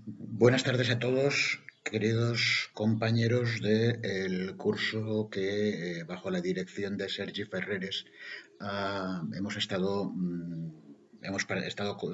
Buenas tardes a todos, queridos compañeros del curso que, bajo la dirección de Sergi Ferreres, hemos estado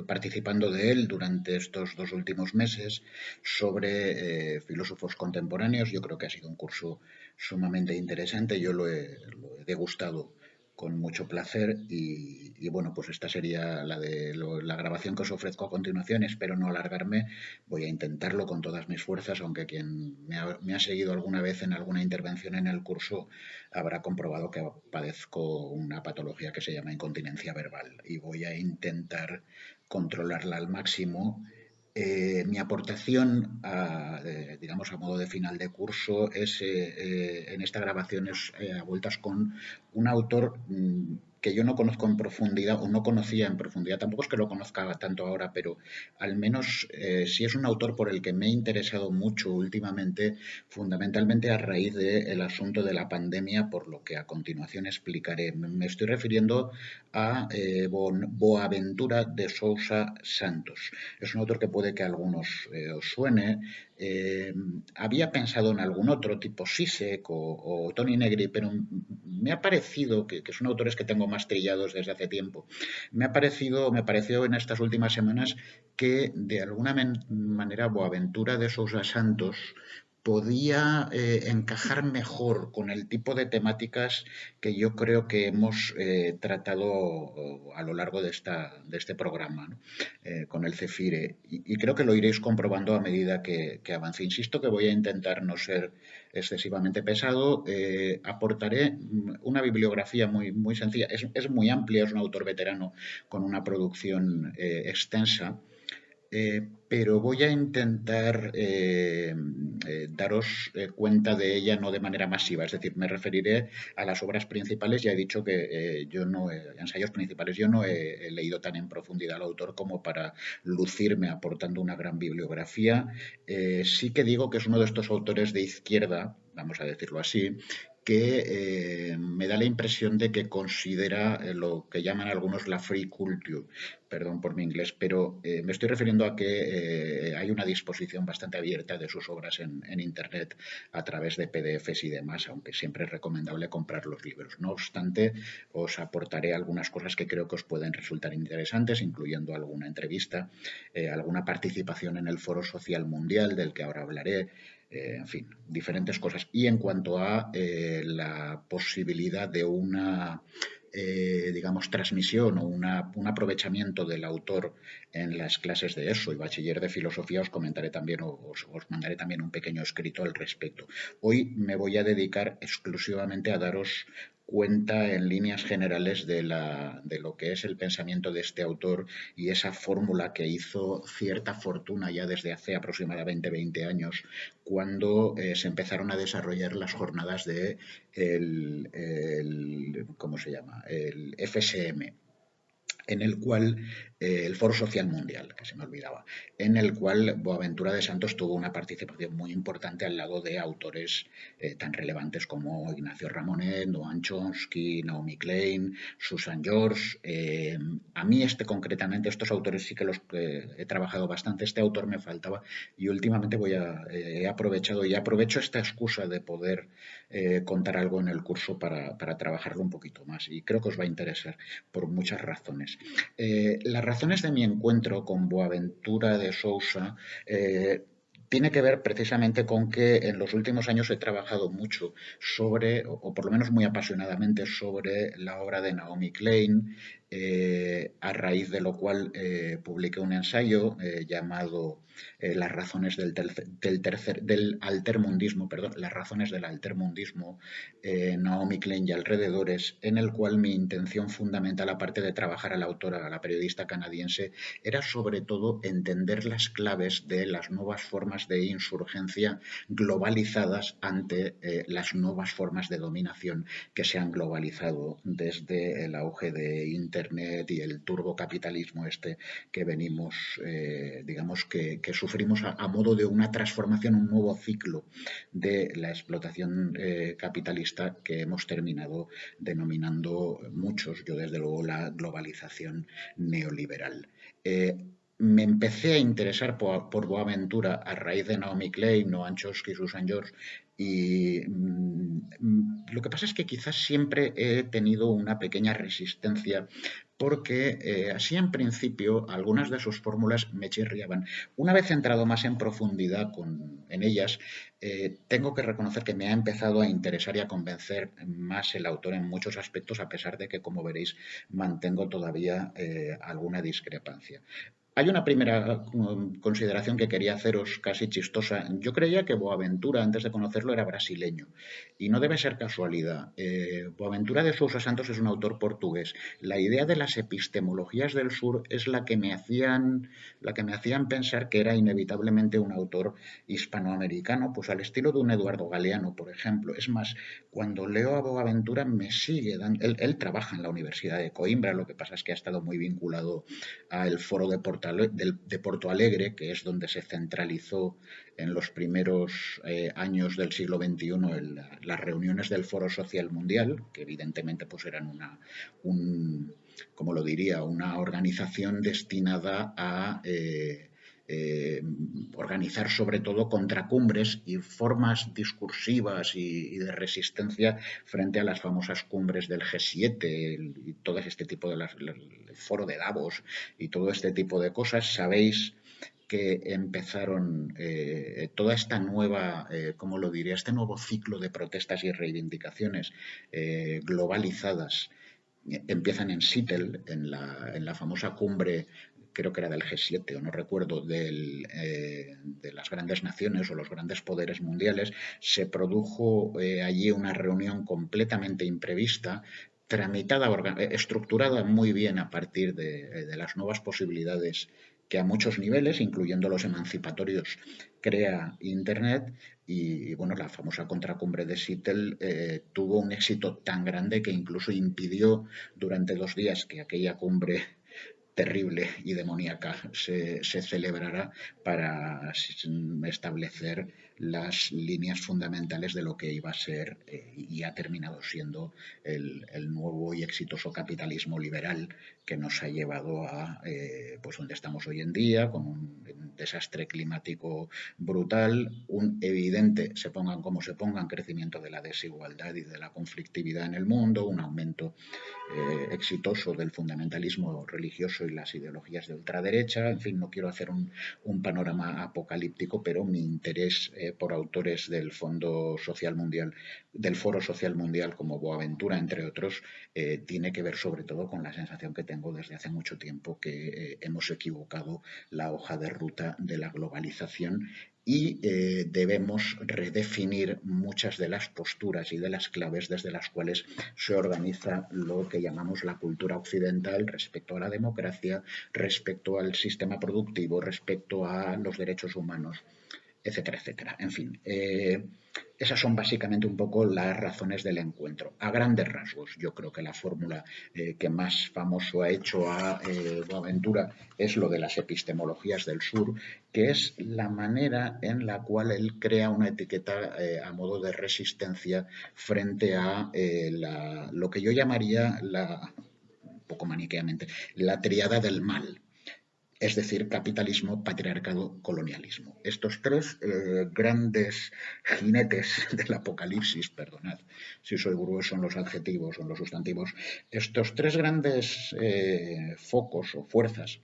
participando de él durante estos 2 últimos meses sobre filósofos contemporáneos. Yo creo que ha sido un curso sumamente interesante. Yo lo he degustado con mucho placer y bueno, pues esta sería la grabación que os ofrezco a continuación. Espero no alargarme. Voy a intentarlo con todas mis fuerzas, aunque quien me ha seguido alguna vez en alguna intervención en el curso habrá comprobado que padezco una patología que se llama incontinencia verbal y voy a intentar controlarla al máximo. Mi aportación, digamos, a modo de final de curso es en esta grabación es a vueltas con un autor que yo no conozco en profundidad o no conocía en profundidad. Tampoco es que lo conozca tanto ahora, pero al menos sí es un autor por el que me he interesado mucho últimamente, fundamentalmente a raíz del asunto de la pandemia, por lo que a continuación explicaré. Me estoy refiriendo a Boaventura de Sousa Santos. Es un autor que puede que a algunos os suene. Eh, Había pensado en algún otro, tipo Sisek o Tony Negri, pero me ha parecido que son autores que tengo más trillados desde hace tiempo. Me pareció en estas últimas semanas que de alguna manera Boaventura de Sousa Santos podía encajar mejor con el tipo de temáticas que yo creo que hemos tratado a lo largo de este programa, ¿no? Con el Cefire. Y creo que lo iréis comprobando a medida que avance. Insisto que voy a intentar no ser excesivamente pesado. Aportaré una bibliografía muy sencilla. Es muy amplia, es un autor veterano con una producción extensa. Pero voy a intentar daros cuenta de ella no de manera masiva, es decir, me referiré a las obras principales. Ya he dicho que yo no, ensayos principales, yo no he leído tan en profundidad al autor como para lucirme aportando una gran bibliografía. Sí que digo que es uno de estos autores de izquierda, vamos a decirlo así, que me da la impresión de que considera lo que llaman algunos la free culture, perdón por mi inglés, pero me estoy refiriendo a que hay una disposición bastante abierta de sus obras en Internet a través de PDFs y demás, aunque siempre es recomendable comprar los libros. No obstante, os aportaré algunas cosas que creo que os pueden resultar interesantes, incluyendo alguna entrevista, alguna participación en el Foro Social Mundial, del que ahora hablaré, en fin, diferentes cosas. Y en cuanto a la posibilidad de una digamos, transmisión o un aprovechamiento del autor en las clases de ESO y bachiller de filosofía, os comentaré también, os mandaré también un pequeño escrito al respecto. Hoy me voy a dedicar exclusivamente a daros cuenta en líneas generales de lo que es el pensamiento de este autor y esa fórmula que hizo cierta fortuna ya desde hace aproximadamente 20 años, cuando se empezaron a desarrollar las jornadas de ¿cómo se llama? El FSM, en el cual el Foro Social Mundial, que se me olvidaba, en el cual Boaventura de Santos tuvo una participación muy importante al lado de autores tan relevantes como Ignacio Ramonet, Noam Chomsky, Naomi Klein, Susan George. A mí concretamente, estos autores sí que los he trabajado bastante. Este autor me faltaba y últimamente he aprovechado y aprovecho esta excusa de poder contar algo en el curso para trabajarlo un poquito más y creo que os va a interesar por muchas razones. Las razones de mi encuentro con Boaventura de Sousa tiene que ver precisamente con que en los últimos años he trabajado mucho sobre, o por lo menos muy apasionadamente, sobre la obra de Naomi Klein, a raíz de lo cual publiqué un ensayo llamado Las razones del altermundismo, perdón, las razones del altermundismo, Naomi Klein y alrededores, en el cual mi intención fundamental, aparte de trabajar a la autora, a la periodista canadiense, era sobre todo entender las claves de las nuevas formas de insurgencia globalizadas ante las nuevas formas de dominación que se han globalizado desde el auge de Internet y el turbocapitalismo este que venimos, digamos, que sufrimos a modo de una transformación, un nuevo ciclo de la explotación capitalista que hemos terminado denominando muchos, yo desde luego, la globalización neoliberal. me empecé a interesar por Boaventura a raíz de Naomi Klein, Noam Chomsky, Susan George, y lo que pasa es que quizás siempre he tenido una pequeña resistencia porque así en principio algunas de sus fórmulas me chirriaban. Una vez entrado más en profundidad en ellas, tengo que reconocer que me ha empezado a interesar y a convencer más el autor en muchos aspectos, a pesar de que, como veréis, mantengo todavía alguna discrepancia. Hay una primera consideración que quería haceros casi chistosa. Yo creía que Boaventura, antes de conocerlo, era brasileño. Y no debe ser casualidad. Boaventura de Sousa Santos es un autor portugués. La idea de las epistemologías del sur es la que me hacían pensar que era inevitablemente un autor hispanoamericano, pues al estilo de un Eduardo Galeano, por ejemplo. Es más, cuando leo a Boaventura me sigue dando. Él trabaja en la Universidad de Coimbra, lo que pasa es que ha estado muy vinculado al foro de Porto Alegre, que es donde se centralizó en los primeros años del siglo XXI las reuniones del Foro Social Mundial, que evidentemente pues eran como lo diría, una organización destinada a organizar sobre todo contracumbres y formas discursivas y de resistencia frente a las famosas cumbres del G7 y todo este tipo el foro de Davos y todo este tipo de cosas. Sabéis que empezaron toda esta nueva, ¿cómo lo diría? Este nuevo ciclo de protestas y reivindicaciones globalizadas empiezan en Seattle, en la famosa cumbre, creo que era del G7 o no recuerdo, de las grandes naciones o los grandes poderes mundiales. Se produjo allí una reunión completamente imprevista, tramitada, estructurada muy bien a partir de las nuevas posibilidades que a muchos niveles, incluyendo los emancipatorios, crea Internet. Y bueno, la famosa contracumbre de Seattle tuvo un éxito tan grande que incluso impidió durante 2 días que aquella cumbre terrible y demoníaca se celebrará para establecer las líneas fundamentales de lo que iba a ser y ha terminado siendo el nuevo y exitoso capitalismo liberal que nos ha llevado a pues donde estamos hoy en día, con un desastre climático brutal, un evidente, se pongan como se pongan, crecimiento de la desigualdad y de la conflictividad en el mundo, un aumento exitoso del fundamentalismo religioso y las ideologías de ultraderecha. En fin, no quiero hacer un panorama apocalíptico, pero mi interés por autores del Fondo Social Mundial, del Foro Social Mundial como Boaventura, entre otros, tiene que ver sobre todo con la sensación que tengo desde hace mucho tiempo que hemos equivocado la hoja de ruta de la globalización y debemos redefinir muchas de las posturas y de las claves desde las cuales se organiza lo que llamamos la cultura occidental respecto a la democracia, respecto al sistema productivo, respecto a los derechos humanos, etcétera, etcétera. En fin, esas son básicamente un poco las razones del encuentro. A grandes rasgos, yo creo que la fórmula que más famoso ha hecho a Boaventura es lo de las epistemologías del sur, que es la manera en la cual él crea una etiqueta a modo de resistencia frente a lo que yo llamaría un poco maniqueamente, la triada del mal, es decir, capitalismo, patriarcado, colonialismo. Estos tres grandes jinetes del apocalipsis, perdonad si soy grueso en los adjetivos o en los sustantivos, estos tres grandes focos o fuerzas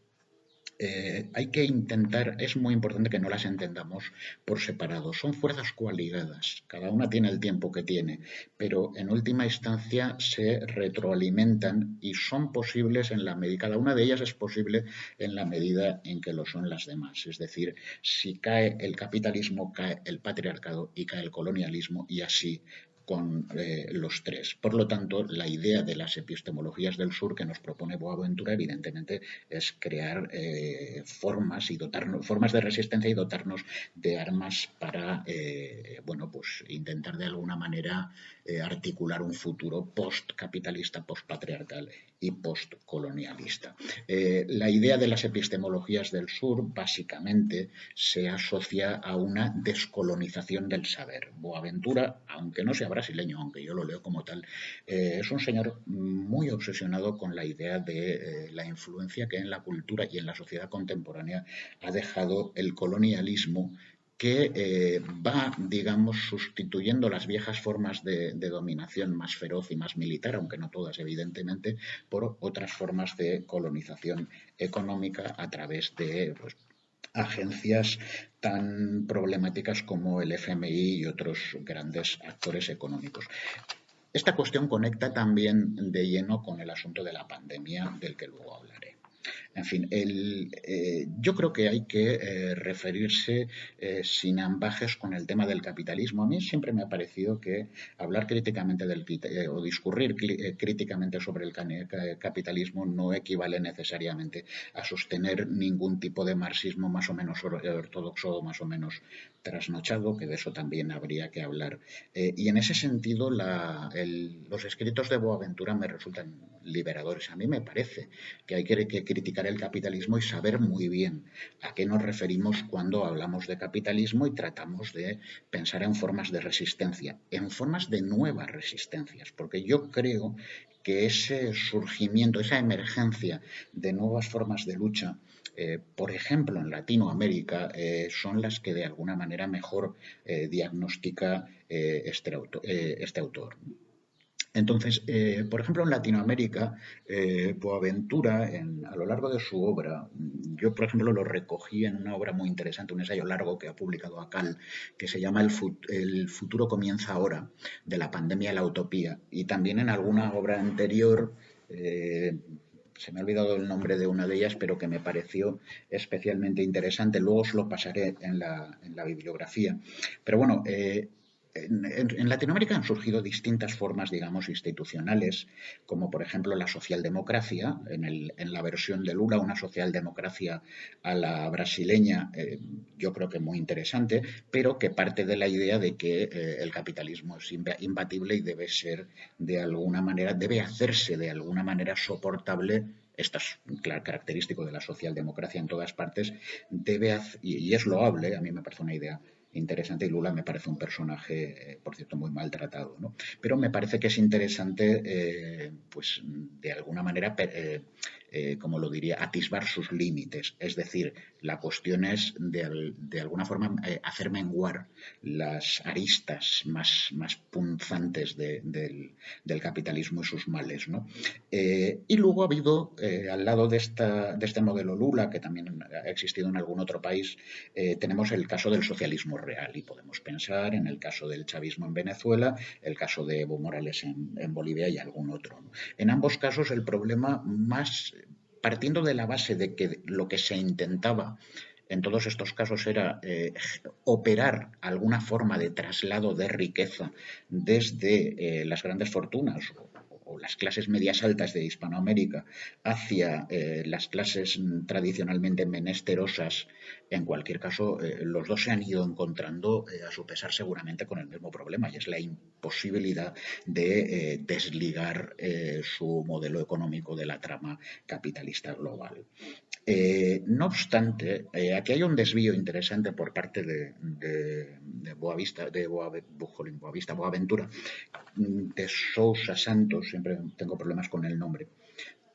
hay que intentar, es muy importante que no las entendamos por separado. Son fuerzas coaligadas, cada una tiene el tiempo que tiene, pero en última instancia se retroalimentan y son posibles en la medida, cada una de ellas es posible en la medida en que lo son las demás. Es decir, si cae el capitalismo, cae el patriarcado y cae el colonialismo y así con los tres. Por lo tanto, la idea de las epistemologías del sur que nos propone Boaventura, evidentemente, es crear formas de resistencia y dotarnos de armas para, bueno, pues intentar de alguna manera articular un futuro post-capitalista, post-patriarcal y postcolonialista. La idea de las epistemologías del sur básicamente se asocia a una descolonización del saber. Boaventura, aunque no sea brasileño, aunque yo lo leo como tal, es un señor muy obsesionado con la idea de la influencia que en la cultura y en la sociedad contemporánea ha dejado el colonialismo, que va, digamos, sustituyendo las viejas formas de dominación más feroz y más militar, aunque no todas, evidentemente, por otras formas de colonización económica a través de, pues, agencias tan problemáticas como el FMI y otros grandes actores económicos. Esta cuestión conecta también de lleno con el asunto de la pandemia, del que luego hablaré. En fin, yo creo que hay que referirse sin ambajes con el tema del capitalismo. A mí siempre me ha parecido que hablar críticamente o discurrir críticamente sobre el capitalismo no equivale necesariamente a sostener ningún tipo de marxismo más o menos ortodoxo o más o menos trasnochado, que de eso también habría que hablar. Y en ese sentido, los escritos de Boaventura me resultan liberadores. A mí me parece que hay que criticar el capitalismo y saber muy bien a qué nos referimos cuando hablamos de capitalismo y tratamos de pensar en formas de resistencia, en formas de nuevas resistencias, porque yo creo que ese surgimiento, esa emergencia de nuevas formas de lucha, por ejemplo, en Latinoamérica, son las que de alguna manera mejor diagnostica este autor. Entonces, por ejemplo, en Latinoamérica, Boaventura, a lo largo de su obra, yo, por ejemplo, lo recogí en una obra muy interesante, un ensayo largo que ha publicado Acal, que se llama El futuro comienza ahora, de la pandemia a la utopía, y también en alguna obra anterior, se me ha olvidado el nombre de una de ellas, pero que me pareció especialmente interesante. Luego os lo pasaré en la bibliografía. Pero bueno, en Latinoamérica han surgido distintas formas, digamos, institucionales, como por ejemplo la socialdemocracia, en la versión de Lula, una socialdemocracia a la brasileña, yo creo que muy interesante, pero que parte de la idea de que el capitalismo es imbatible y debe ser de alguna manera, debe hacerse de alguna manera soportable. Esto es característico de la socialdemocracia en todas partes, y es loable, a mí me parece una idea interesante, y Lula me parece un personaje, por cierto, muy maltratado, ¿no? Pero me parece que es interesante, pues de alguna manera, como lo diría, atisbar sus límites. Es decir, la cuestión es de alguna forma hacer menguar las aristas más punzantes del capitalismo y sus males, ¿no? Y luego ha habido, al lado de este modelo Lula, que también ha existido en algún otro país, tenemos el caso del socialismo real, y podemos pensar en el caso del chavismo en Venezuela, el caso de Evo Morales en Bolivia y algún otro, ¿no? En ambos casos el problema, más partiendo de la base de que lo que se intentaba en todos estos casos era operar alguna forma de traslado de riqueza desde las grandes fortunas o las clases medias altas de Hispanoamérica hacia las clases tradicionalmente menesterosas. En cualquier caso, los dos se han ido encontrando a su pesar seguramente con el mismo problema, y es la imposibilidad de desligar su modelo económico de la trama capitalista global. No obstante, aquí hay un desvío interesante por parte de Boaventura, de Sousa Santos, siempre tengo problemas con el nombre,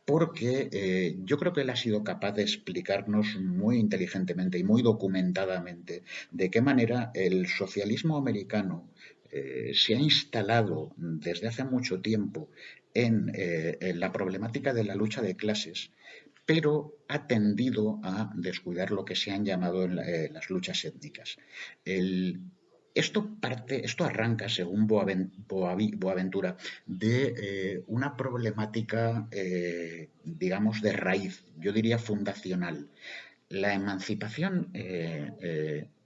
porque yo creo que él ha sido capaz de explicarnos muy inteligentemente y muy documentadamente de qué manera el socialismo americano se ha instalado desde hace mucho tiempo en la problemática de la lucha de clases, pero ha tendido a descuidar lo que se han llamado las luchas étnicas. Esto arranca, según Boaventura, de una problemática, digamos, de raíz, yo diría fundacional. La emancipación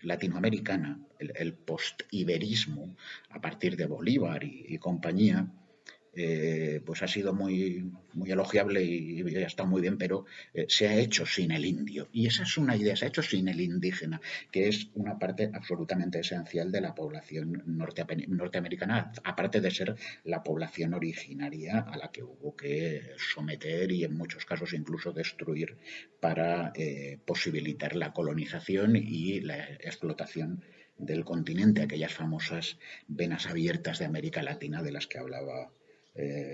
latinoamericana, el post-iberismo, a partir de Bolívar y compañía, pues ha sido muy elogiable y ha estado muy bien, pero se ha hecho sin el indio. Y esa es una idea, se ha hecho sin el indígena, que es una parte absolutamente esencial de la población norteamericana, aparte de ser la población originaria a la que hubo que someter y en muchos casos incluso destruir para posibilitar la colonización y la explotación del continente, aquellas famosas venas abiertas de América Latina de las que hablaba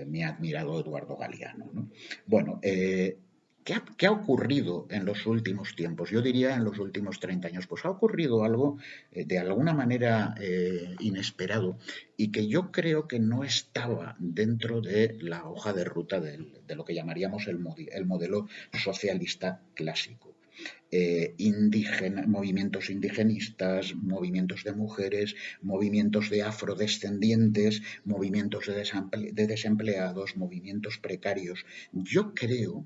mi admirado Eduardo Galeano, ¿no? Bueno, ¿qué ha ocurrido en los últimos tiempos? Yo diría en los últimos 30 años. Pues ha ocurrido algo de alguna manera inesperado y que yo creo que no estaba dentro de la hoja de ruta de lo que llamaríamos el modelo socialista clásico. Movimientos indigenistas, movimientos de mujeres, movimientos de afrodescendientes, movimientos de desempleados, movimientos precarios. Yo creo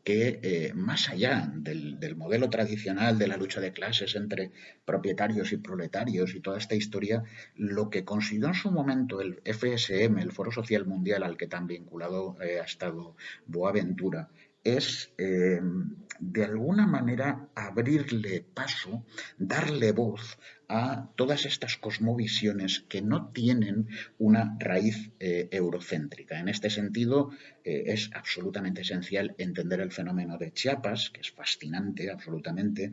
que más allá del modelo tradicional de la lucha de clases entre propietarios y proletarios y toda esta historia, lo que consiguió en su momento el FSM, el Foro Social Mundial al que tan vinculado ha estado Boaventura, es de alguna manera abrirle paso, darle voz a todas estas cosmovisiones que no tienen una raíz eurocéntrica. En este sentido, es absolutamente esencial entender el fenómeno de Chiapas, que es fascinante absolutamente.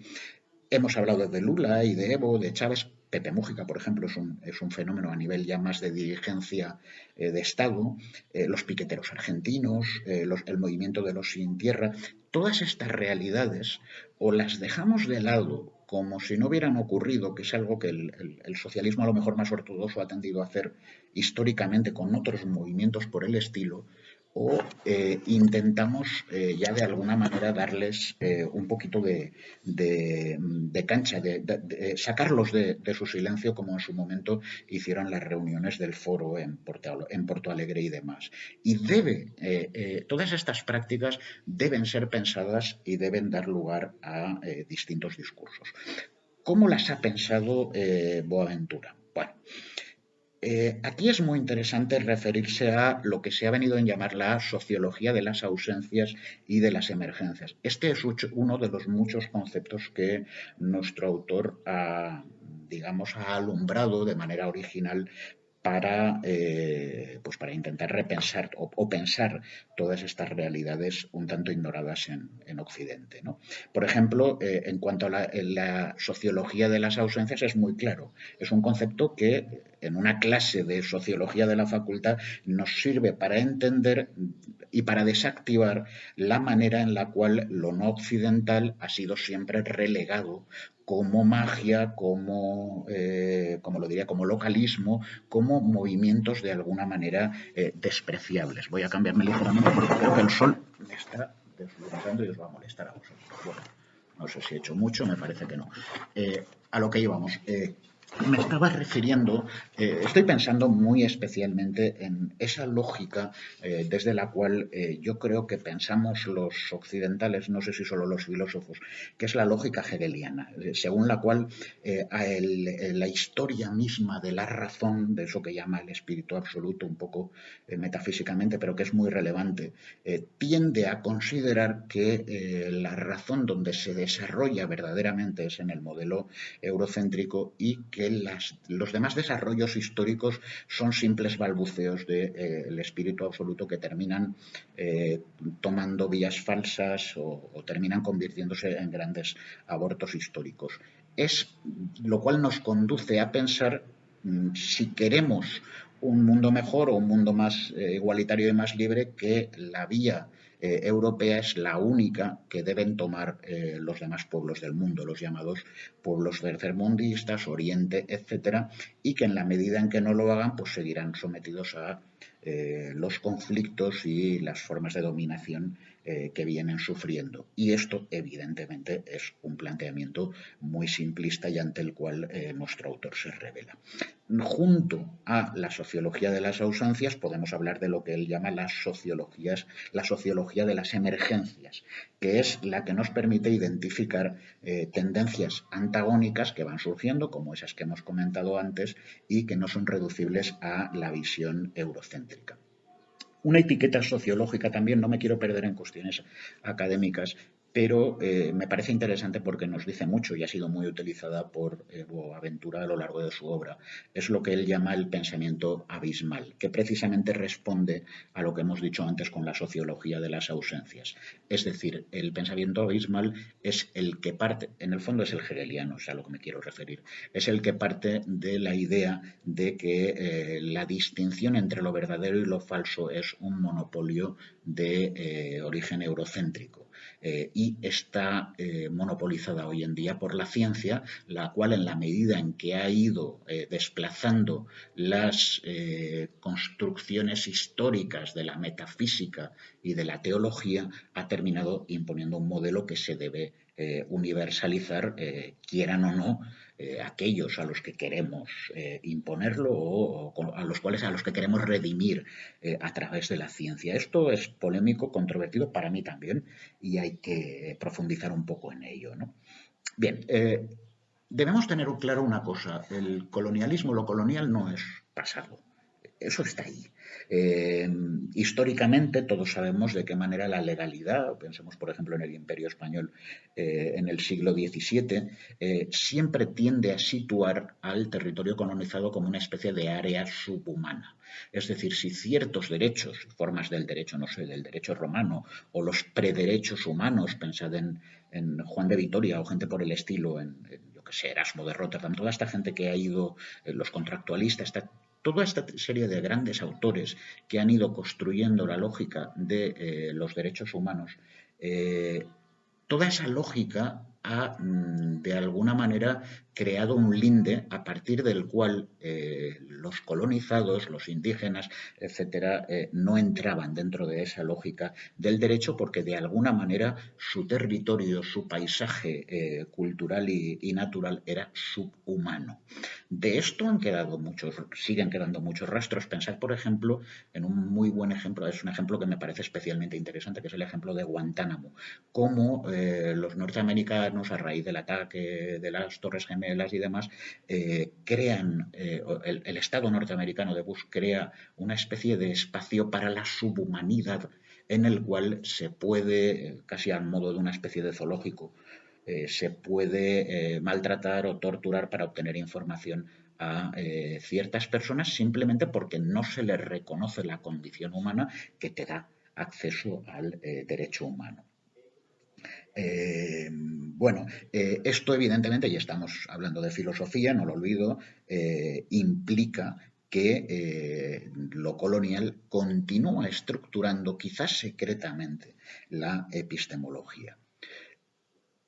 Hemos hablado de Lula y de Evo, de Chávez. Pepe Mújica, por ejemplo, es un fenómeno a nivel ya más de dirigencia de Estado, los piqueteros argentinos, el movimiento de los sin tierra. Todas estas realidades o las dejamos de lado como si no hubieran ocurrido, que es algo que el socialismo a lo mejor más ortodoxo ha tendido a hacer históricamente con otros movimientos por el estilo, o intentamos ya de alguna manera darles un poquito de cancha, sacarlos de su silencio como en su momento hicieron las reuniones del foro en Porto Alegre y demás. Y todas estas prácticas deben ser pensadas y deben dar lugar a distintos discursos. ¿Cómo las ha pensado Boaventura? Bueno, aquí es muy interesante referirse a lo que se ha venido a llamar la sociología de las ausencias y de las emergencias. Este es uno de los muchos conceptos que nuestro autor ha alumbrado de manera original para intentar repensar o pensar todas estas realidades un tanto ignoradas en Occidente, ¿no? Por ejemplo, en cuanto a la sociología de las ausencias, es muy claro. Es un concepto que en una clase de sociología de la facultad nos sirve para entender y para desactivar la manera en la cual lo no occidental ha sido siempre relegado como magia, como lo diría, como localismo, como movimientos de alguna manera despreciables. Voy a cambiarme ligeramente porque creo que el sol me está deslumbrando y os va a molestar a vosotros. Bueno, no sé si he hecho mucho, me parece que no. A lo que íbamos. Me estaba refiriendo, estoy pensando muy especialmente en esa lógica desde la cual yo creo que pensamos los occidentales, no sé si solo los filósofos, que es la lógica hegeliana, según la cual la historia misma de la razón, de eso que llama el espíritu absoluto, un poco metafísicamente, pero que es muy relevante, tiende a considerar que la razón donde se desarrolla verdaderamente es en el modelo eurocéntrico y que los demás desarrollos históricos son simples balbuceos del espíritu absoluto que terminan tomando vías falsas o terminan convirtiéndose en grandes abortos históricos. Lo cual nos conduce a pensar si queremos un mundo mejor o un mundo más igualitario y más libre, que la vía europea es la única que deben tomar los demás pueblos del mundo, los llamados pueblos tercermundistas, Oriente, etcétera, y que en la medida en que no lo hagan, pues seguirán sometidos a los conflictos y las formas de dominación que vienen sufriendo. Y esto, evidentemente, es un planteamiento muy simplista y ante el cual nuestro autor se revela. Junto a la sociología de las ausencias podemos hablar de lo que él llama la sociología de las emergencias, que es la que nos permite identificar tendencias antagónicas que van surgiendo, como esas que hemos comentado antes, y que no son reducibles a la visión eurocéntrica. una etiqueta sociológica también, no me quiero perder en cuestiones académicas, pero me parece interesante porque nos dice mucho y ha sido muy utilizada por Boaventura a lo largo de su obra. Es lo que él llama el pensamiento abismal, que precisamente responde a lo que hemos dicho antes con la sociología de las ausencias. Es decir, el pensamiento abismal es el que parte, en el fondo es el hegeliano, es a lo que me quiero referir, es el que parte de la idea de que la distinción entre lo verdadero y lo falso es un monopolio de origen eurocéntrico. Y está monopolizada hoy en día por la ciencia, la cual en la medida en que ha ido desplazando las construcciones históricas de la metafísica y de la teología, ha terminado imponiendo un modelo que se debe universalizar, quieran o no, aquellos a los que queremos imponerlo o a los que queremos redimir a través de la ciencia. Esto es polémico, controvertido para mí también, y hay que profundizar un poco en ello, ¿no? Bien, debemos tener claro una cosa, el colonialismo, lo colonial no es pasado, eso está ahí. Históricamente todos sabemos de qué manera la legalidad, pensemos por ejemplo en el Imperio Español en el siglo XVII, siempre tiende a situar al territorio colonizado como una especie de área subhumana. Es decir, si ciertos derechos, formas del derecho, no sé, del derecho romano o los prederechos humanos, pensad en Juan de Vitoria o gente por el estilo, yo que sé, Erasmo de Rotterdam, toda esta gente que ha ido, los contractualistas, toda esta serie de grandes autores que han ido construyendo la lógica de los derechos humanos, toda esa lógica ha, de alguna manera, creado un linde a partir del cual los colonizados, los indígenas, etcétera, no entraban dentro de esa lógica del derecho porque de alguna manera su territorio, su paisaje cultural y natural era subhumano. De esto han quedado muchos, siguen quedando muchos rastros. Pensad, por ejemplo, en un muy buen ejemplo, es un ejemplo que me parece especialmente interesante, que es el ejemplo de Guantánamo. Cómo los norteamericanos, a raíz del ataque de las Torres Gemelas y demás, crean, el Estado norteamericano de Bush crea una especie de espacio para la subhumanidad en el cual se puede, casi al modo de una especie de zoológico, se puede maltratar o torturar para obtener información a ciertas personas simplemente porque no se les reconoce la condición humana que te da acceso al derecho humano. Esto evidentemente, y estamos hablando de filosofía, no lo olvido, implica que lo colonial continúa estructurando, quizás secretamente, la epistemología.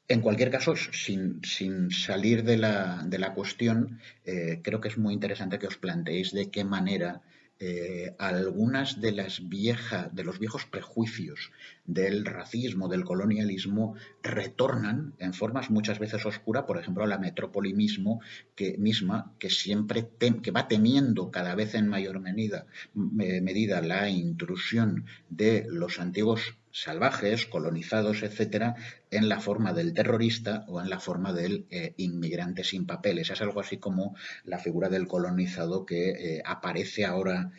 En cualquier caso, sin salir de la cuestión, creo que es muy interesante que os planteéis de qué manera algunas de de los viejos prejuicios del racismo, del colonialismo, retornan en formas muchas veces oscuras, por ejemplo, a la metrópoli misma, que siempre que va temiendo cada vez en mayor medida la intrusión de los antiguos salvajes, colonizados, etcétera, en la forma del terrorista o en la forma del inmigrante sin papeles. Es algo así como la figura del colonizado que aparece ahora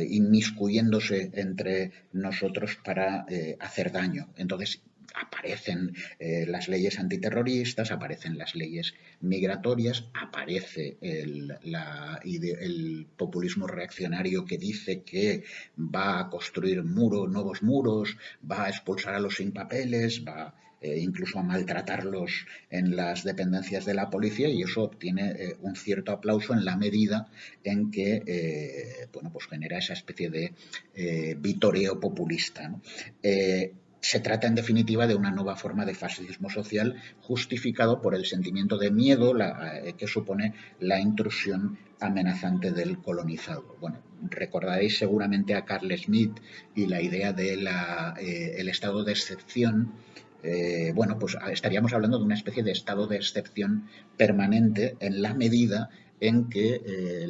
inmiscuyéndose entre nosotros para hacer daño. Entonces, aparecen las leyes antiterroristas, aparecen las leyes migratorias, aparece el populismo reaccionario que dice que va a construir nuevos muros, va a expulsar a los sin papeles, va incluso a maltratarlos en las dependencias de la policía, y eso obtiene un cierto aplauso en la medida en que pues genera esa especie de vitoreo populista, ¿no? Se trata, en definitiva, de una nueva forma de fascismo social justificado por el sentimiento de miedo que supone la intrusión amenazante del colonizado. Bueno, recordaréis seguramente a Carl Schmitt y la idea del estado de excepción. Pues estaríamos hablando de una especie de estado de excepción permanente en la medida en que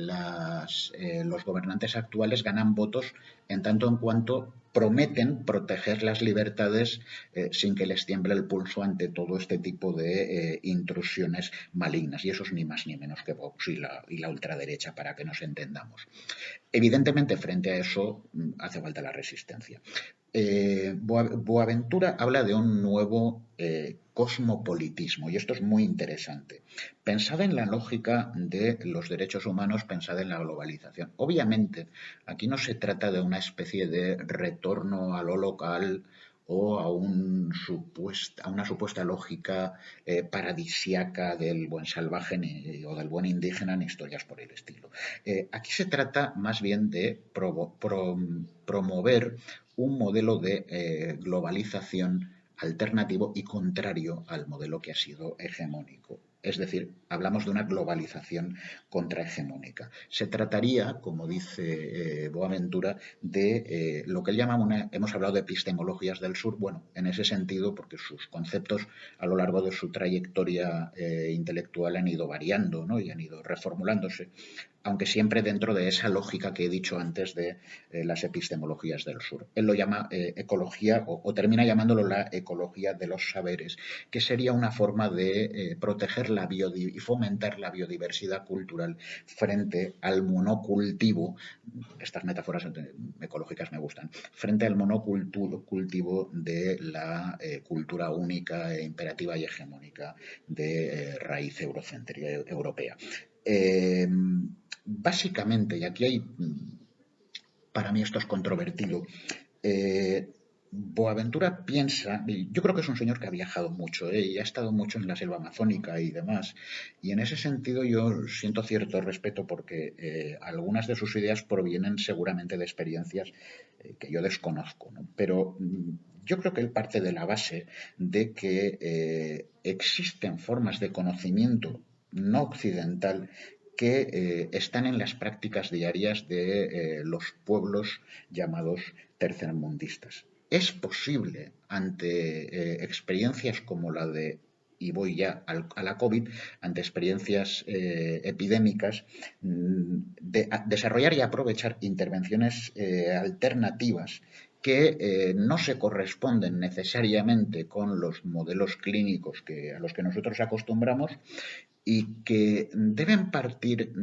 los gobernantes actuales ganan votos en tanto en cuanto prometen proteger las libertades sin que les tiemble el pulso ante todo este tipo de intrusiones malignas. Y eso es ni más ni menos que Vox y la ultraderecha, para que nos entendamos. Evidentemente, frente a eso hace falta la resistencia. Boaventura habla de un nuevo cosmopolitismo y esto es muy interesante. Pensad en la lógica de los derechos humanos, pensad en la globalización. Obviamente, aquí no se trata de una especie de retorno a lo local o a una supuesta lógica paradisiaca del buen salvaje o del buen indígena en historias por el estilo. Aquí se trata más bien de promover un modelo de globalización alternativo y contrario al modelo que ha sido hegemónico. Es decir, hablamos de una globalización contrahegemónica. Se trataría, como dice Boaventura, de lo que él llama hemos hablado de epistemologías del sur, bueno, en ese sentido, porque sus conceptos a lo largo de su trayectoria intelectual han ido variando, ¿no? Y han ido reformulándose, aunque siempre dentro de esa lógica que he dicho antes de las epistemologías del sur. Él lo llama ecología o termina llamándolo la ecología de los saberes, que sería una forma de proteger y fomentar la biodiversidad cultural frente al monocultivo. Estas metáforas ecológicas me gustan. Frente al monocultivo de la cultura única, imperativa y hegemónica de raíz eurocéntrica europea. Básicamente, y aquí hay, para mí esto es controvertido, Boaventura piensa, y yo creo que es un señor que ha viajado mucho y ha estado mucho en la selva amazónica y demás, y en ese sentido yo siento cierto respeto porque algunas de sus ideas provienen seguramente de experiencias que yo desconozco, ¿no? Pero yo creo que él parte de la base de que existen formas de conocimiento no occidental que están en las prácticas diarias de los pueblos llamados tercermundistas. Es posible, ante experiencias como la de, y voy ya a la COVID, ante experiencias epidémicas, desarrollar y aprovechar intervenciones alternativas que no se corresponden necesariamente con los modelos clínicos a los que nosotros acostumbramos y que deben partir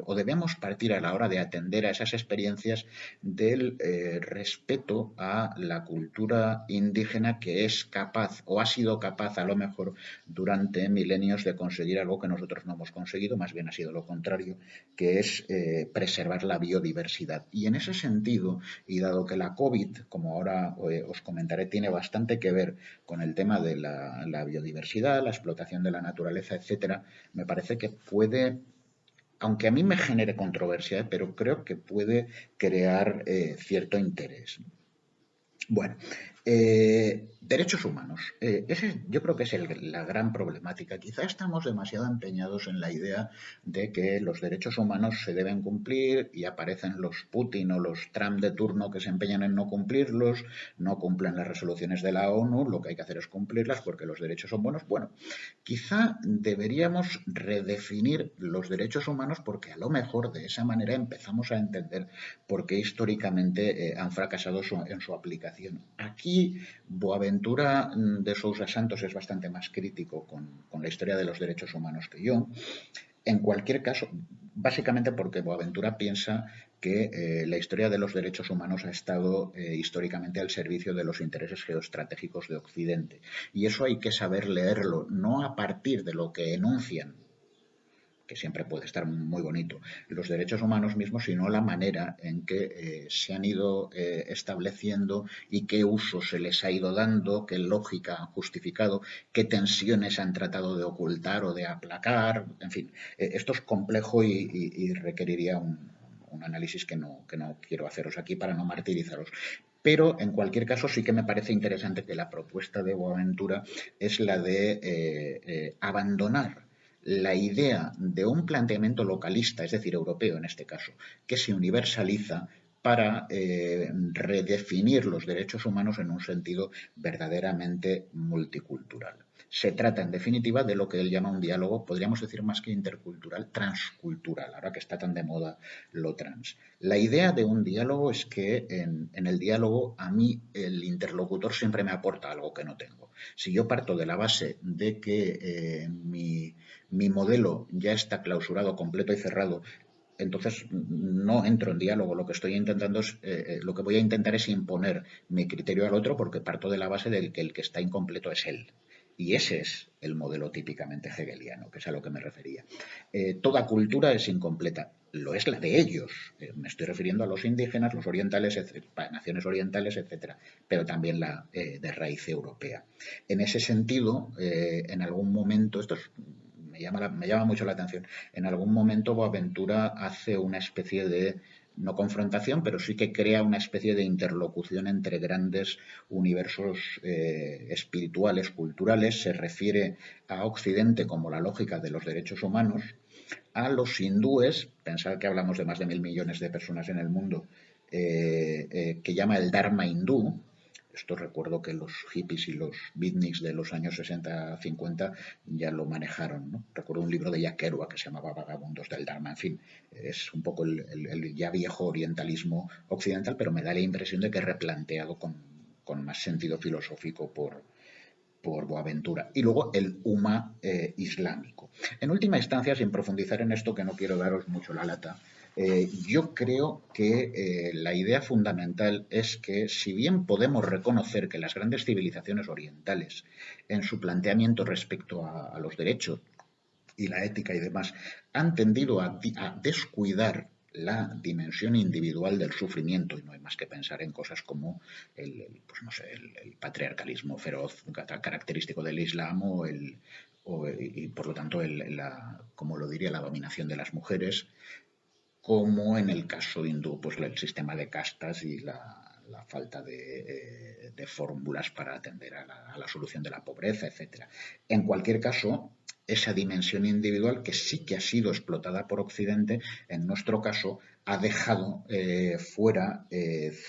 o debemos partir a la hora de atender a esas experiencias del respeto a la cultura indígena que es capaz o ha sido capaz a lo mejor durante milenios de conseguir algo que nosotros no hemos conseguido, más bien ha sido lo contrario, que es preservar la biodiversidad. Y en ese sentido, y dado que la COVID, como ahora os comentaré, tiene bastante que ver con el tema de la biodiversidad, la explotación de la naturaleza, etcétera, me parece que puede, aunque a mí me genere controversia, pero creo que puede crear cierto interés. Bueno, derechos humanos. Ese yo creo que es la gran problemática. Quizá estamos demasiado empeñados en la idea de que los derechos humanos se deben cumplir y aparecen los Putin o los Trump de turno que se empeñan en no cumplirlos, no cumplen las resoluciones de la ONU, lo que hay que hacer es cumplirlas porque los derechos son buenos. Bueno, quizá deberíamos redefinir los derechos humanos porque a lo mejor de esa manera empezamos a entender por qué históricamente han fracasado en su aplicación. Aquí Boaventura de Sousa Santos es bastante más crítico con la historia de los derechos humanos que yo. En cualquier caso, básicamente porque Boaventura piensa que la historia de los derechos humanos ha estado históricamente al servicio de los intereses geoestratégicos de Occidente. Y eso hay que saber leerlo, no a partir de lo que enuncian, que siempre puede estar muy bonito, los derechos humanos mismos, sino la manera en que se han ido estableciendo y qué uso se les ha ido dando, qué lógica han justificado, qué tensiones han tratado de ocultar o de aplacar, en fin, esto es complejo y requeriría un análisis que no quiero haceros aquí para no martirizaros. Pero en cualquier caso sí que me parece interesante que la propuesta de Boaventura es la de abandonar la idea de un planteamiento localista, es decir, europeo en este caso, que se universaliza para redefinir los derechos humanos en un sentido verdaderamente multicultural. Se trata, en definitiva, de lo que él llama un diálogo, podríamos decir más que intercultural, transcultural, ahora que está tan de moda lo trans. La idea de un diálogo es que en el diálogo a mí el interlocutor siempre me aporta algo que no tengo. Si yo parto de la base de que mi modelo ya está clausurado, completo y cerrado, entonces no entro en diálogo. Lo que estoy intentando es, lo que voy a intentar es imponer mi criterio al otro porque parto de la base de que el que está incompleto es él. Y ese es el modelo típicamente hegeliano, que es a lo que me refería. Toda cultura es incompleta. Lo es la de ellos. Me estoy refiriendo a los indígenas, los orientales, naciones orientales, etcétera, pero también la de raíz europea. En ese sentido, en algún momento, me llama mucho la atención, en algún momento Boaventura hace una especie de no confrontación, pero sí que crea una especie de interlocución entre grandes universos espirituales, culturales. Se refiere a Occidente como la lógica de los derechos humanos, a los hindúes, pensar que hablamos de más de 1.000 millones de personas en el mundo, que llama el Dharma hindú. Esto recuerdo que los hippies y los beatniks de los años 60-50 ya lo manejaron, ¿no? Recuerdo un libro de Jack Kerouac que se llamaba Vagabundos del Dharma. En fin, es un poco el ya viejo orientalismo occidental, pero me da la impresión de que replanteado con más sentido filosófico por Boaventura. Y luego el Umma islámico. En última instancia, sin profundizar en esto, que no quiero daros mucho la lata, yo creo que la idea fundamental es que, si bien podemos reconocer que las grandes civilizaciones orientales, en su planteamiento respecto a los derechos y la ética y demás, han tendido a descuidar la dimensión individual del sufrimiento, y no hay más que pensar en cosas como pues no sé, el patriarcalismo feroz característico del Islam y por lo tanto como lo diría, la dominación de las mujeres, como en el caso hindú, pues el sistema de castas y la falta de fórmulas para atender a la solución de la pobreza, etcétera. En cualquier caso, esa dimensión individual, que sí que ha sido explotada por Occidente, en nuestro caso ha dejado fuera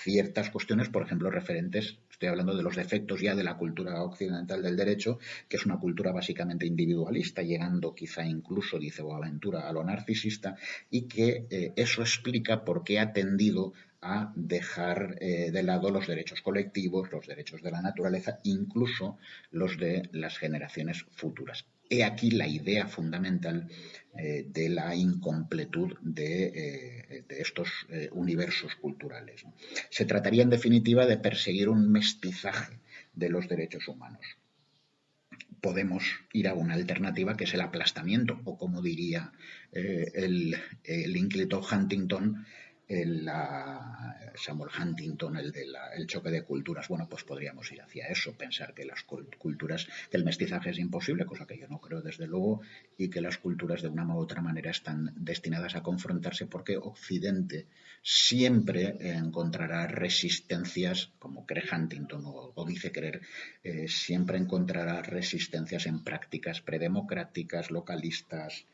ciertas cuestiones, por ejemplo, referentes, estoy hablando de los defectos ya de la cultura occidental del derecho, que es una cultura básicamente individualista, llegando quizá incluso, dice Boaventura, a lo narcisista, y que eso explica por qué ha tendido a dejar de lado los derechos colectivos, los derechos de la naturaleza, incluso los de las generaciones futuras. He aquí la idea fundamental de la incompletud de estos universos culturales, ¿no? Se trataría, en definitiva, de perseguir un mestizaje de los derechos humanos. Podemos ir a una alternativa que es el aplastamiento, o como diría el ínclito Huntington, Samuel Huntington, el choque de culturas. Bueno, pues podríamos ir hacia eso, pensar que las culturas, que el mestizaje es imposible, cosa que yo no creo desde luego, y que las culturas de una u otra manera están destinadas a confrontarse, porque Occidente siempre encontrará resistencias, como cree Huntington o dice creer, siempre encontrará resistencias en prácticas predemocráticas, localistas,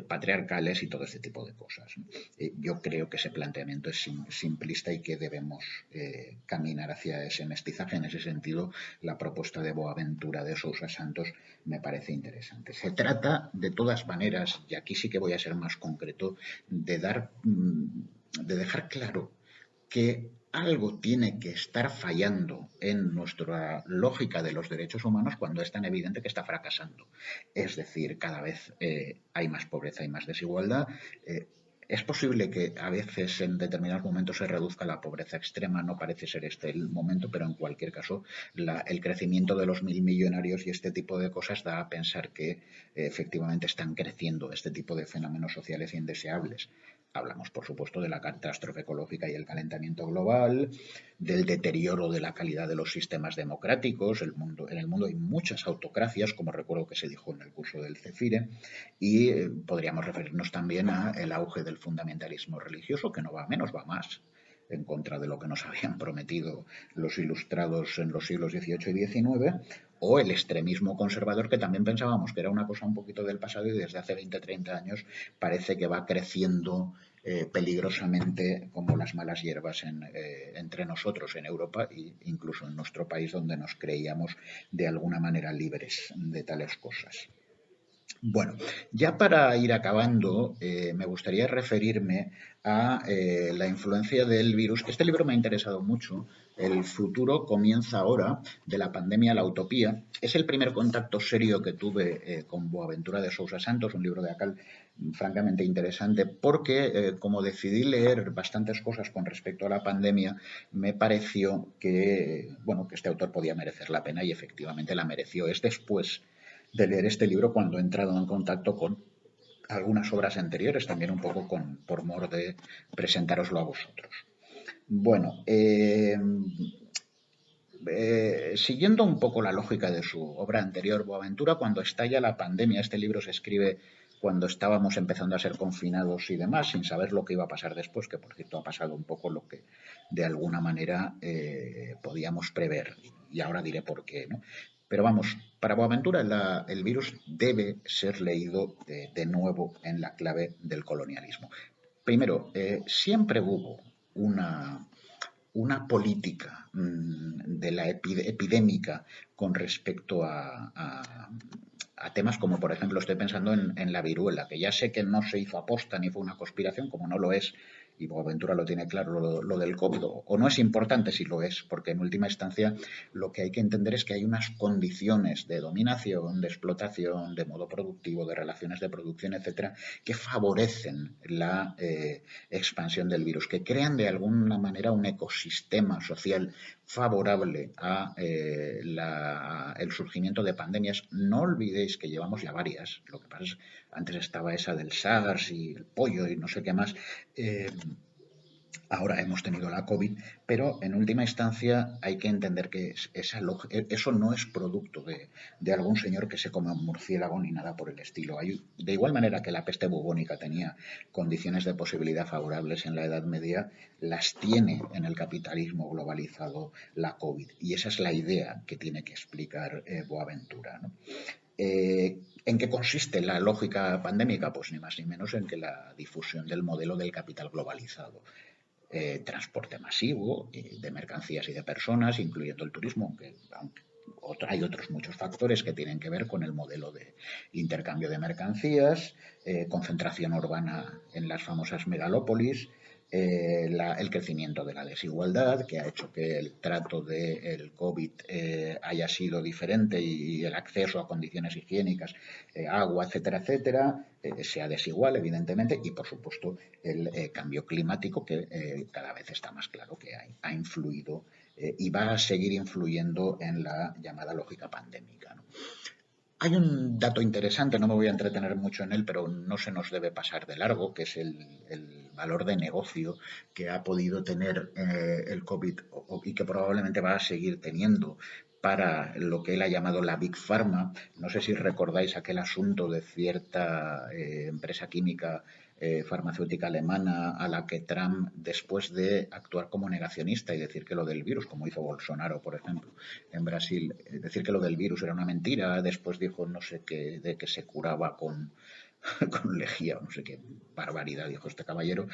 patriarcales y todo este tipo de cosas. Yo creo que ese planteamiento es simplista y que debemos caminar hacia ese mestizaje. En ese sentido, la propuesta de Boaventura de Sousa Santos me parece interesante. Se trata, de todas maneras, y aquí sí que voy a ser más concreto, de dejar claro que algo tiene que estar fallando en nuestra lógica de los derechos humanos cuando es tan evidente que está fracasando. Es decir, cada vez hay más pobreza y más desigualdad. Es posible que a veces en determinados momentos se reduzca la pobreza extrema, no parece ser este el momento, pero en cualquier caso el crecimiento de los 1.000 millonarios y este tipo de cosas da a pensar que efectivamente están creciendo este tipo de fenómenos sociales indeseables. Hablamos, por supuesto, de la catástrofe ecológica y el calentamiento global, del deterioro de la calidad de los sistemas democráticos. En el mundo hay muchas autocracias, como recuerdo que se dijo en el curso del CEFIRE, y podríamos referirnos también al auge del fundamentalismo religioso, que no va a menos, va a más, en contra de lo que nos habían prometido los ilustrados en los siglos XVIII y XIX, o el extremismo conservador, que también pensábamos que era una cosa un poquito del pasado y desde hace 20-30 años parece que va creciendo peligrosamente como las malas hierbas entre nosotros en Europa e incluso en nuestro país, donde nos creíamos de alguna manera libres de tales cosas. Bueno, ya para ir acabando, me gustaría referirme a la influencia del virus. Este libro me ha interesado mucho. El futuro comienza ahora, de la pandemia a la utopía. Es el primer contacto serio que tuve con Boaventura de Sousa Santos, un libro de Acal francamente interesante, porque como decidí leer bastantes cosas con respecto a la pandemia, me pareció que, bueno, que este autor podía merecer la pena y efectivamente la mereció. Es después de leer este libro cuando he entrado en contacto con algunas obras anteriores, también un poco por mor de presentároslo a vosotros. Bueno, siguiendo un poco la lógica de su obra anterior, Boaventura, cuando estalla la pandemia, este libro se escribe cuando estábamos empezando a ser confinados y demás, sin saber lo que iba a pasar después, que por cierto ha pasado un poco lo que de alguna manera podíamos prever, y ahora diré por qué, ¿no? Pero vamos, para Boaventura el virus debe ser leído de nuevo en la clave del colonialismo. Primero, siempre hubo una política de la epidémica con respecto a temas como, por ejemplo, estoy pensando en la viruela, que ya sé que no se hizo aposta ni fue una conspiración, como no lo es, y Boaventura lo tiene claro, lo del COVID, o no es importante si lo es, porque en última instancia lo que hay que entender es que hay unas condiciones de dominación, de explotación, de modo productivo, de relaciones de producción, etcétera, que favorecen la expansión del virus, que crean de alguna manera un ecosistema social favorable a el surgimiento de pandemias. No olvidéis que llevamos ya varias, lo que pasa es antes estaba esa del SARS y el pollo y no sé qué más. Ahora hemos tenido la COVID, pero en última instancia hay que entender que eso no es producto de algún señor que se come un murciélago ni nada por el estilo. De igual manera que la peste bubónica tenía condiciones de posibilidad favorables en la Edad Media, las tiene en el capitalismo globalizado la COVID. Y esa es la idea que tiene que explicar Boaventura, ¿no? ¿En qué consiste la lógica pandémica? Pues ni más ni menos en que la difusión del modelo del capital globalizado. Transporte masivo de mercancías y de personas, incluyendo el turismo, aunque hay otros muchos factores que tienen que ver con el modelo de intercambio de mercancías, concentración urbana en las famosas megalópolis, el crecimiento de la desigualdad, que ha hecho que el trato del COVID haya sido diferente y el acceso a condiciones higiénicas, agua, etcétera, etcétera, sea desigual, evidentemente, y por supuesto el cambio climático, que cada vez está más claro que ha influido y va a seguir influyendo en la llamada lógica pandémica, ¿no? Hay un dato interesante, no me voy a entretener mucho en él, pero no se nos debe pasar de largo, que es el valor de negocio que ha podido tener el COVID y que probablemente va a seguir teniendo para lo que él ha llamado la Big Pharma. No sé si recordáis aquel asunto de cierta empresa química farmacéutica alemana a la que Trump, después de actuar como negacionista y decir que lo del virus, como hizo Bolsonaro, por ejemplo, en Brasil, decir que lo del virus era una mentira, después dijo no sé qué, de que se curaba con lejía, no sé qué barbaridad dijo este caballero,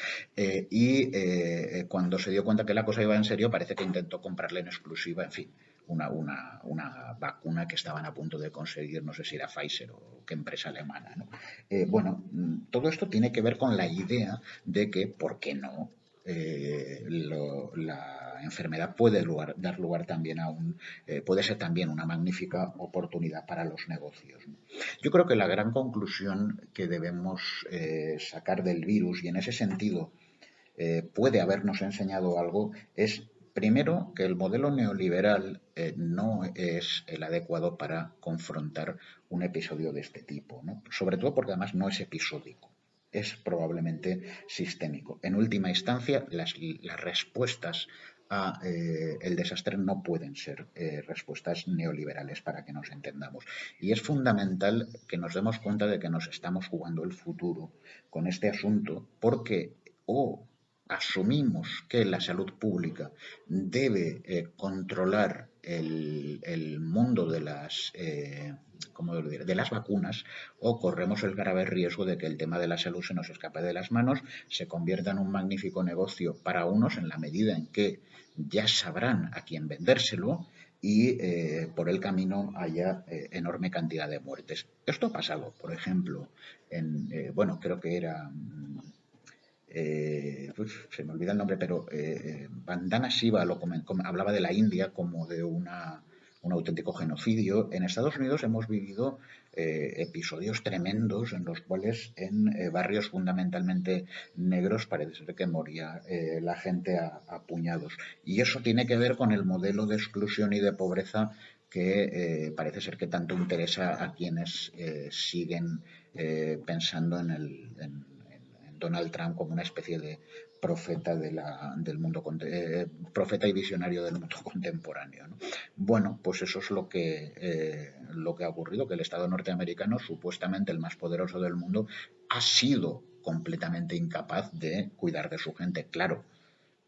cuando se dio cuenta que la cosa iba en serio, parece que intentó comprarle en exclusiva, en fin, una vacuna que estaban a punto de conseguir, no sé si era Pfizer o qué empresa alemana, ¿no? Bueno, todo esto tiene que ver con la idea de que, ¿por qué no? La enfermedad puede dar lugar también puede ser también una magnífica oportunidad para los negocios, ¿no? Yo creo que la gran conclusión que debemos sacar del virus, y en ese sentido puede habernos enseñado algo, es primero que el modelo neoliberal no es el adecuado para confrontar un episodio de este tipo, ¿no? Sobre todo porque además no es episódico, es probablemente sistémico. En última instancia, las respuestas a el desastre no pueden ser respuestas neoliberales, para que nos entendamos. Y es fundamental que nos demos cuenta de que nos estamos jugando el futuro con este asunto, porque asumimos que la salud pública debe controlar el mundo de ¿cómo de las vacunas, o corremos el grave riesgo de que el tema de la salud se nos escape de las manos, se convierta en un magnífico negocio para unos en la medida en que ya sabrán a quién vendérselo y por el camino haya enorme cantidad de muertes. Esto ha pasado, por ejemplo, bueno, creo que era se me olvida el nombre, pero Vandana Shiva hablaba de la India como de un auténtico genocidio. En Estados Unidos hemos vivido episodios tremendos en los cuales en barrios fundamentalmente negros parece ser que moría la gente a puñados. Y eso tiene que ver con el modelo de exclusión y de pobreza que parece ser que tanto interesa a quienes siguen pensando en Donald Trump como una especie de profeta del mundo profeta y visionario del mundo contemporáneo, ¿no? Bueno, pues eso es lo que ha ocurrido, que el Estado norteamericano, supuestamente el más poderoso del mundo, ha sido completamente incapaz de cuidar de su gente. Claro,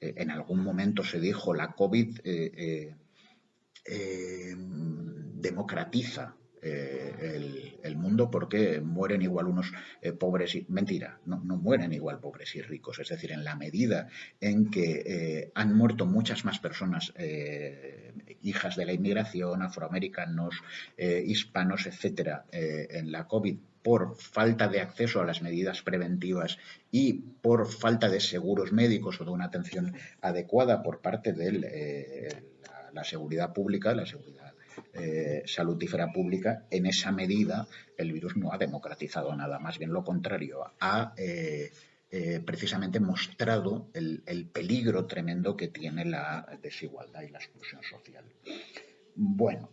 en algún momento se dijo la COVID democratiza el mundo porque mueren igual unos pobres y... Mentira, no mueren igual pobres y ricos. Es decir, en la medida en que han muerto muchas más personas hijas de la inmigración, afroamericanos, hispanos, etcétera, en la COVID por falta de acceso a las medidas preventivas y por falta de seguros médicos o de una atención adecuada por parte de la seguridad pública, la seguridad salutífera pública, en esa medida el virus no ha democratizado nada, más bien lo contrario, ha precisamente mostrado el peligro tremendo que tiene la desigualdad y la exclusión social. Bueno,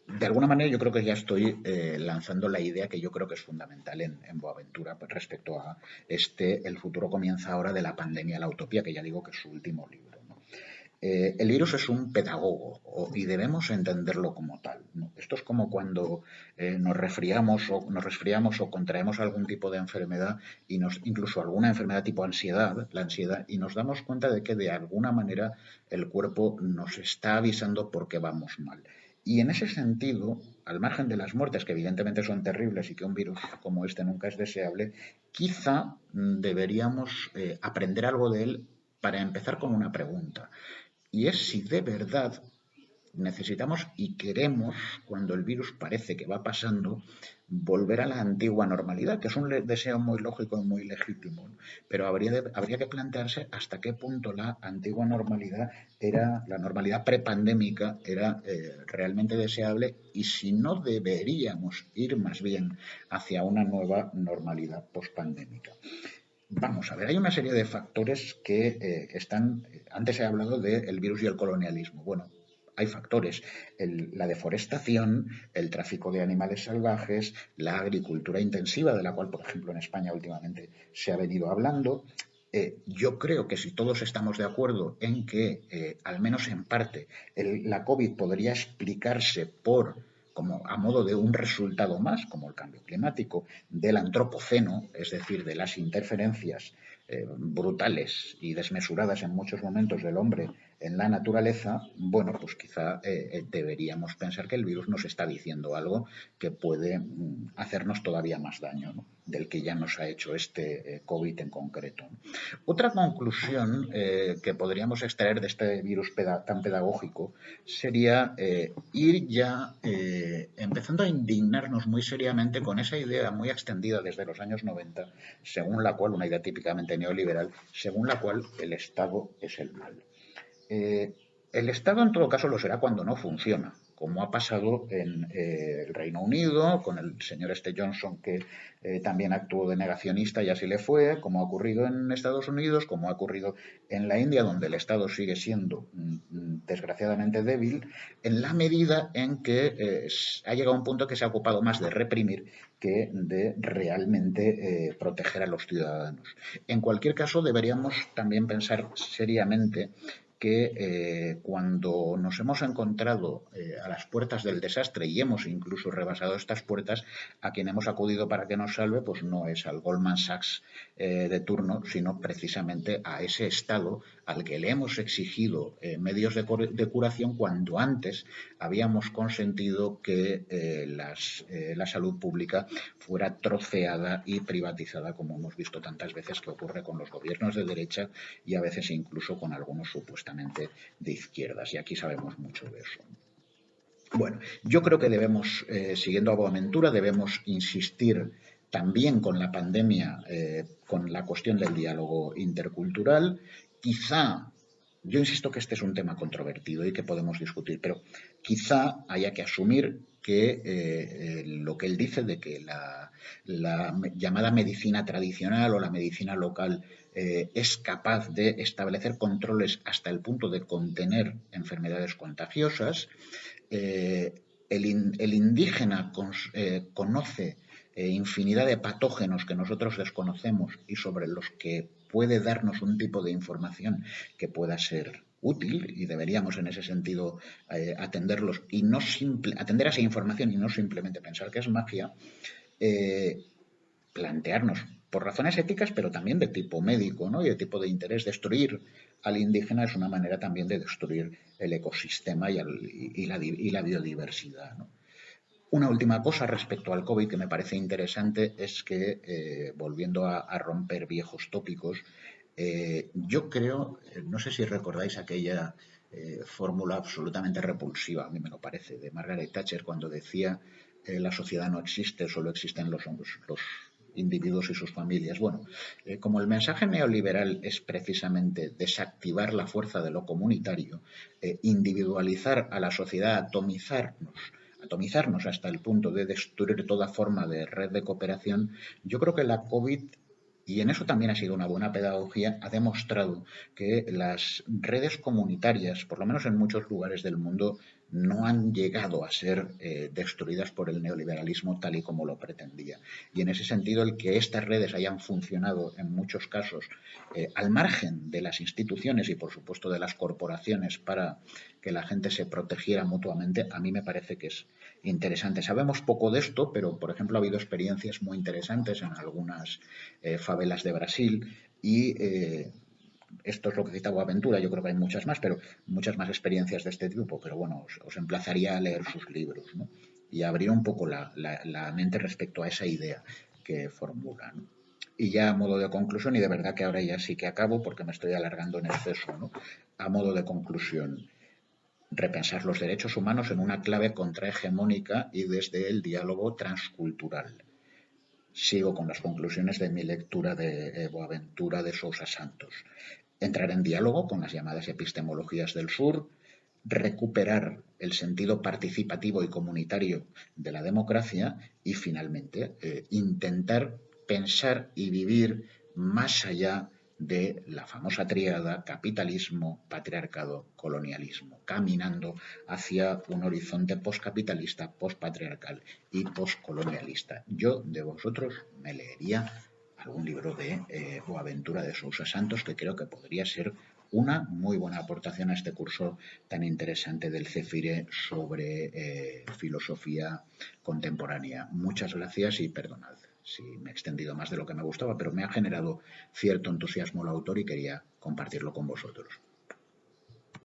de alguna manera yo creo que ya estoy lanzando la idea que yo creo que es fundamental en Boaventura respecto a El futuro comienza ahora, de la pandemia a la utopía, que ya digo que es su último libro, ¿no? El virus es un pedagogo y debemos entenderlo como tal, ¿no? Esto es como cuando nos resfriamos o contraemos algún tipo de enfermedad incluso alguna enfermedad tipo la ansiedad, y nos damos cuenta de que de alguna manera el cuerpo nos está avisando porque vamos mal. Y en ese sentido, al margen de las muertes, que evidentemente son terribles y que un virus como este nunca es deseable, quizá deberíamos aprender algo de él para empezar con una pregunta. Y es si de verdad necesitamos y queremos, cuando el virus parece que va pasando, volver a la antigua normalidad, que es un deseo muy lógico y muy legítimo, ¿no? Pero habría que plantearse hasta qué punto la antigua normalidad la normalidad prepandémica era realmente deseable, y si no deberíamos ir más bien hacia una nueva normalidad pospandémica. Vamos a ver, hay una serie de factores que están... Antes he hablado del virus y el colonialismo. Bueno, hay factores, la deforestación, el tráfico de animales salvajes, la agricultura intensiva, de la cual, por ejemplo, en España últimamente se ha venido hablando. Yo creo que si todos estamos de acuerdo en que, al menos en parte, la COVID podría explicarse como a modo de un resultado más, como el cambio climático, del antropoceno, es decir, de las interferencias brutales y desmesuradas en muchos momentos del hombre en la naturaleza, bueno, pues quizá deberíamos pensar que el virus nos está diciendo algo que puede hacernos todavía más daño, ¿no?, del que ya nos ha hecho este COVID en concreto, ¿no? Otra conclusión que podríamos extraer de este virus tan pedagógico sería ir ya empezando a indignarnos muy seriamente con esa idea muy extendida desde los años 90, según la cual, una idea típicamente neoliberal, según la cual el Estado es el mal. El Estado, en todo caso, lo será cuando no funciona, como ha pasado en el Reino Unido, con el señor Johnson, que también actuó de negacionista y así le fue, como ha ocurrido en Estados Unidos, como ha ocurrido en la India, donde el Estado sigue siendo desgraciadamente débil, en la medida en que ha llegado a un punto que se ha ocupado más de reprimir que de realmente proteger a los ciudadanos. En cualquier caso, deberíamos también pensar seriamente que cuando nos hemos encontrado a las puertas del desastre y hemos incluso rebasado estas puertas, a quien hemos acudido para que nos salve, pues no es al Goldman Sachs de turno, sino precisamente a ese Estado al que le hemos exigido medios de curación cuando antes habíamos consentido que la salud pública fuera troceada y privatizada, como hemos visto tantas veces que ocurre con los gobiernos de derecha y a veces incluso con algunos supuestamente de izquierdas. Y aquí sabemos mucho de eso. Bueno, yo creo que debemos, siguiendo a Boaventura, debemos insistir también con la pandemia, con la cuestión del diálogo intercultural. Quizá, yo insisto que este es un tema controvertido y que podemos discutir, pero quizá haya que asumir que lo que él dice de que la llamada medicina tradicional o la medicina local es capaz de establecer controles hasta el punto de contener enfermedades contagiosas. El indígena conoce infinidad de patógenos que nosotros desconocemos y sobre los que puede darnos un tipo de información que pueda ser útil, y deberíamos en ese sentido atenderlos y no atender a esa información y no simplemente pensar que es magia. Plantearnos por razones éticas, pero también de tipo médico, ¿no? Y de tipo de interés. Destruir al indígena es una manera también de destruir el ecosistema y la biodiversidad, ¿no? Una última cosa respecto al COVID que me parece interesante es que, volviendo a romper viejos tópicos, yo creo, no sé si recordáis aquella fórmula absolutamente repulsiva, a mí me lo parece, de Margaret Thatcher cuando decía la sociedad no existe, solo existen los individuos y sus familias. Bueno, como el mensaje neoliberal es precisamente desactivar la fuerza de lo comunitario, individualizar a la sociedad, atomizarnos hasta el punto de destruir toda forma de red de cooperación, yo creo que la COVID, y en eso también ha sido una buena pedagogía, ha demostrado que las redes comunitarias, por lo menos en muchos lugares del mundo, no han llegado a ser destruidas por el neoliberalismo tal y como lo pretendía. Y en ese sentido, el que estas redes hayan funcionado en muchos casos al margen de las instituciones y, por supuesto, de las corporaciones para que la gente se protegiera mutuamente, a mí me parece que es interesante. Sabemos poco de esto, pero, por ejemplo, ha habido experiencias muy interesantes en algunas favelas de Brasil y esto es lo que citaba Aventura, yo creo que hay muchas más, pero muchas más experiencias de este tipo, pero bueno, os emplazaría a leer sus libros, ¿no? Y abrir un poco la mente respecto a esa idea que formula, ¿no? Y ya a modo de conclusión, y de verdad que ahora ya sí que acabo porque me estoy alargando en exceso, ¿no? A modo de conclusión, repensar los derechos humanos en una clave contrahegemónica y desde el diálogo transcultural. Sigo con las conclusiones de mi lectura de Boaventura de Sousa Santos. Entrar en diálogo con las llamadas epistemologías del sur, recuperar el sentido participativo y comunitario de la democracia y, finalmente, intentar pensar y vivir más allá de la famosa tríada capitalismo, patriarcado, colonialismo, caminando hacia un horizonte postcapitalista, postpatriarcal y postcolonialista. Yo de vosotros me leería algún libro de Boaventura de Sousa Santos, que creo que podría ser una muy buena aportación a este curso tan interesante del CEFIRE sobre filosofía contemporánea. Muchas gracias y perdonad si me he extendido más de lo que me gustaba, pero me ha generado cierto entusiasmo el autor y quería compartirlo con vosotros.